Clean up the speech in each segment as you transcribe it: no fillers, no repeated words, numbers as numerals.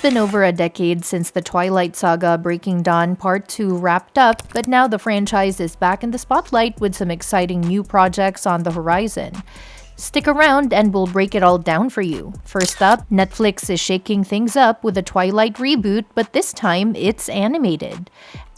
been over a decade since the Twilight Saga Breaking Dawn Part 2 wrapped up, but now the franchise is back in the spotlight with some exciting new projects on the horizon. Stick around and we'll break it all down for you. First up, Netflix is shaking things up with a Twilight reboot, but this time it's animated.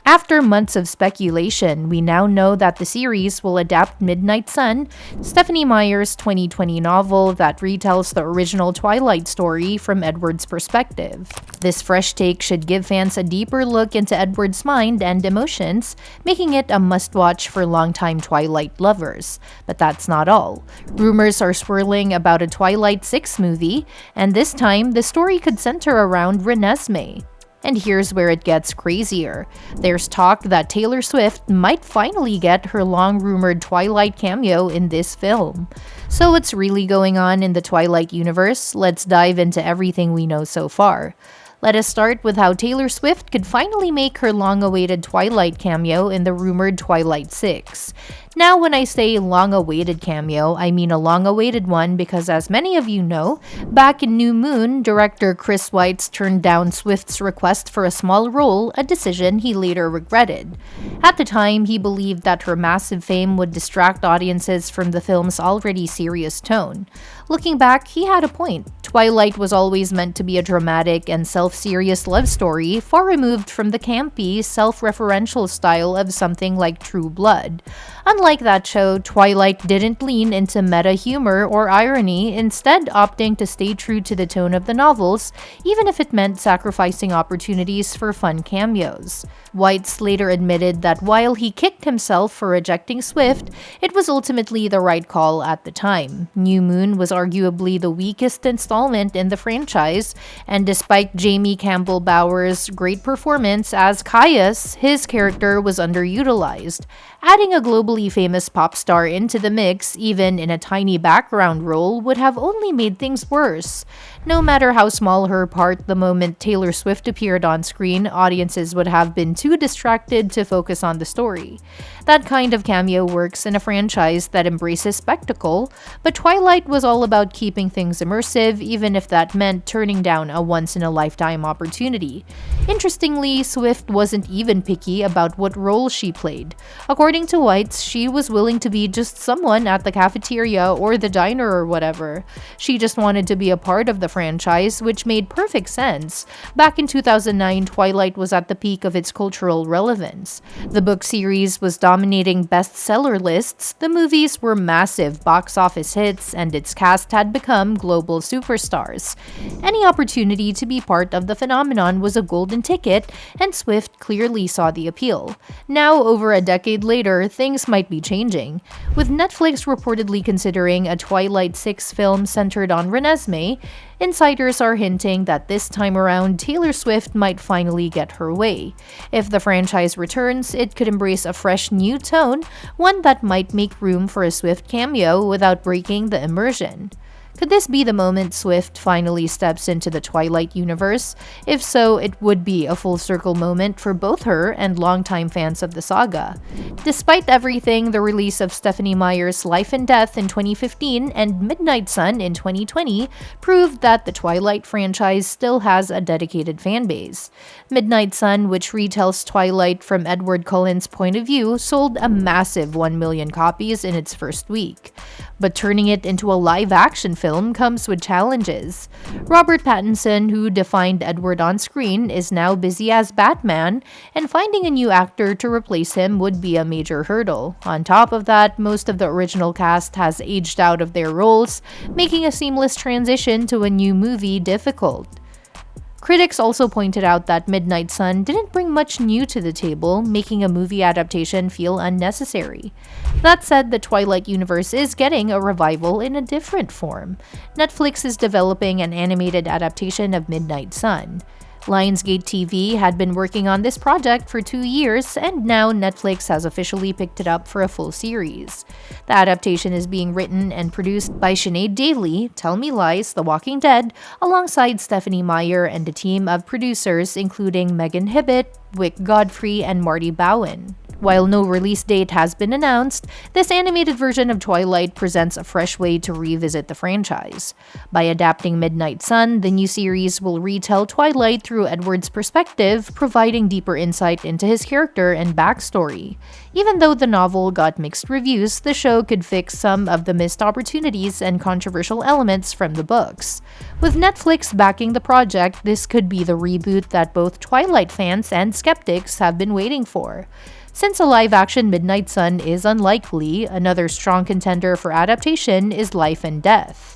After months of speculation, we now know that the series will adapt Midnight Sun, Stephenie Meyer's 2020 novel that retells the original Twilight story from Edward's perspective. This fresh take should give fans a deeper look into Edward's mind and emotions, making it a must-watch for longtime Twilight lovers. But that's not all. Rumors are swirling about a Twilight 6 movie, and this time the story could center around Renesmee. And here's where it gets crazier. There's talk that Taylor Swift might finally get her long-rumored Twilight cameo in this film. So what's really going on in the Twilight universe? Let's dive into everything we know so far. Let us start with how Taylor Swift could finally make her long-awaited Twilight cameo in the rumored Twilight 6. Now, when I say long-awaited cameo, I mean a long-awaited one because, as many of you know, back in New Moon, director Chris Weitz turned down Swift's request for a small role, a decision he later regretted. At the time, he believed that her massive fame would distract audiences from the film's already serious tone. Looking back, he had a point. Twilight was always meant to be a dramatic and self-serious love story, far removed from the campy, self-referential style of something like True Blood. Unlike that show, Twilight didn't lean into meta humor or irony, instead opting to stay true to the tone of the novels, even if it meant sacrificing opportunities for fun cameos. Weitz later admitted that while he kicked himself for rejecting Swift, it was ultimately the right call at the time. New Moon was arguably the weakest installment in the franchise, and despite Jamie Campbell Bower's great performance as Caius, his character was underutilized. Adding a globally famous pop star into the mix, even in a tiny background role, would have only made things worse. No matter how small her part, the moment Taylor Swift appeared on screen, audiences would have been too distracted to focus on the story. That kind of cameo works in a franchise that embraces spectacle, but Twilight was all about keeping things immersive, even if that meant turning down a once-in-a-lifetime opportunity. Interestingly, Swift wasn't even picky about what role she played. According to Weitz, she was willing to be just someone at the cafeteria or the diner or whatever. She just wanted to be a part of the franchise, which made perfect sense. Back in 2009, Twilight was at the peak of its cultural relevance. The book series was dominating bestseller lists, the movies were massive box office hits, and its cast had become global superstars. Any opportunity to be part of the phenomenon was a golden ticket, and Swift clearly saw the appeal. Now, over a decade later, things might be changing. With Netflix reportedly considering a Twilight 6 film centered on Renesmee, insiders are hinting that this time around, Taylor Swift might finally get her way. If the franchise returns, it could embrace a fresh new tone, one that might make room for a Swift cameo without breaking the immersion. Could this be the moment Swift finally steps into the Twilight universe? If so, it would be a full-circle moment for both her and longtime fans of the saga. Despite everything, the release of Stephenie Meyer's Life and Death in 2015 and Midnight Sun in 2020 proved that the Twilight franchise still has a dedicated fanbase. Midnight Sun, which retells Twilight from Edward Cullen's point of view, sold a massive 1 million copies in its first week. But turning it into a live-action film comes with challenges. Robert Pattinson, who defined Edward on screen, is now busy as Batman, and finding a new actor to replace him would be a major hurdle. On top of that, most of the original cast has aged out of their roles, making a seamless transition to a new movie difficult. Critics also pointed out that Midnight Sun didn't bring much new to the table, making a movie adaptation feel unnecessary. That said, the Twilight universe is getting a revival in a different form. Netflix is developing an animated adaptation of Midnight Sun. Lionsgate TV had been working on this project for 2 years, and now Netflix has officially picked it up for a full series. The adaptation is being written and produced by Sinead Daly, Tell Me Lies, The Walking Dead, alongside Stephenie Meyer and a team of producers including Megan Hibbett, Wick Godfrey, and Marty Bowen. While no release date has been announced, this animated version of Twilight presents a fresh way to revisit the franchise. By adapting Midnight Sun, the new series will retell Twilight through Edward's perspective, providing deeper insight into his character and backstory. Even though the novel got mixed reviews, the show could fix some of the missed opportunities and controversial elements from the books. With Netflix backing the project, this could be the reboot that both Twilight fans and skeptics have been waiting for. Since a live-action Midnight Sun is unlikely, another strong contender for adaptation is Life and Death.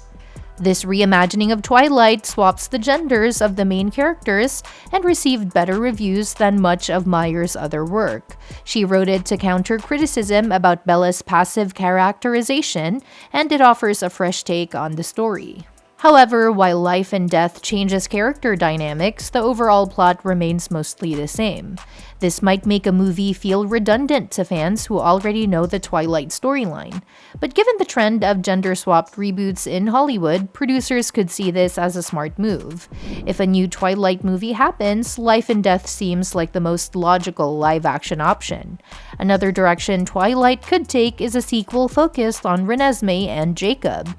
This reimagining of Twilight swaps the genders of the main characters and received better reviews than much of Meyer's other work. She wrote it to counter criticism about Bella's passive characterization, and it offers a fresh take on the story. However, while Life and Death changes character dynamics, the overall plot remains mostly the same. This might make a movie feel redundant to fans who already know the Twilight storyline. But given the trend of gender-swapped reboots in Hollywood, producers could see this as a smart move. If a new Twilight movie happens, Life and Death seems like the most logical live-action option. Another direction Twilight could take is a sequel focused on Renesmee and Jacob.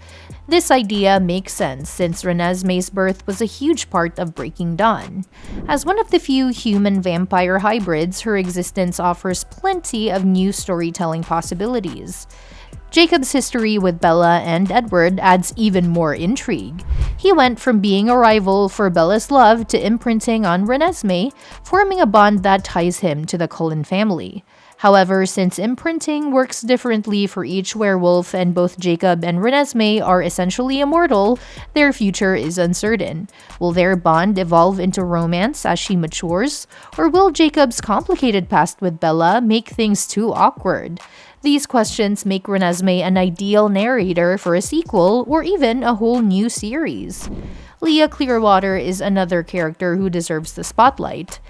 This idea makes sense since Renesmee's birth was a huge part of Breaking Dawn. As one of the few human-vampire hybrids, her existence offers plenty of new storytelling possibilities. Jacob's history with Bella and Edward adds even more intrigue. He went from being a rival for Bella's love to imprinting on Renesmee, forming a bond that ties him to the Cullen family. However, since imprinting works differently for each werewolf and both Jacob and Renesmee are essentially immortal, their future is uncertain. Will their bond evolve into romance as she matures? Or will Jacob's complicated past with Bella make things too awkward? These questions make Renesmee an ideal narrator for a sequel or even a whole new series. Leah Clearwater is another character who deserves the spotlight.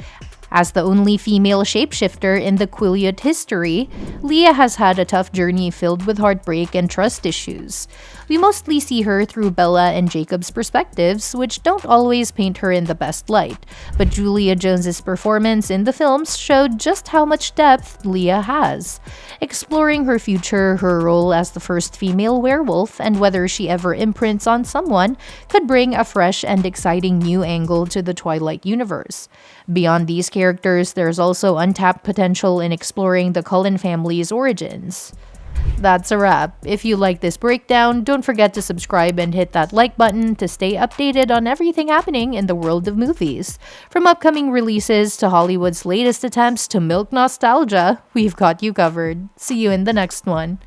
As the only female shapeshifter in the Quileute history, Leah has had a tough journey filled with heartbreak and trust issues. We mostly see her through Bella and Jacob's perspectives, which don't always paint her in the best light, but Julia Jones's performance in the films showed just how much depth Leah has. Exploring her future, her role as the first female werewolf, and whether she ever imprints on someone could bring a fresh and exciting new angle to the Twilight universe. Beyond these characters, there's also untapped potential in exploring the Cullen family's origins. That's a wrap. If you like this breakdown, don't forget to subscribe and hit that like button to stay updated on everything happening in the world of movies. From upcoming releases to Hollywood's latest attempts to milk nostalgia, we've got you covered. See you in the next one.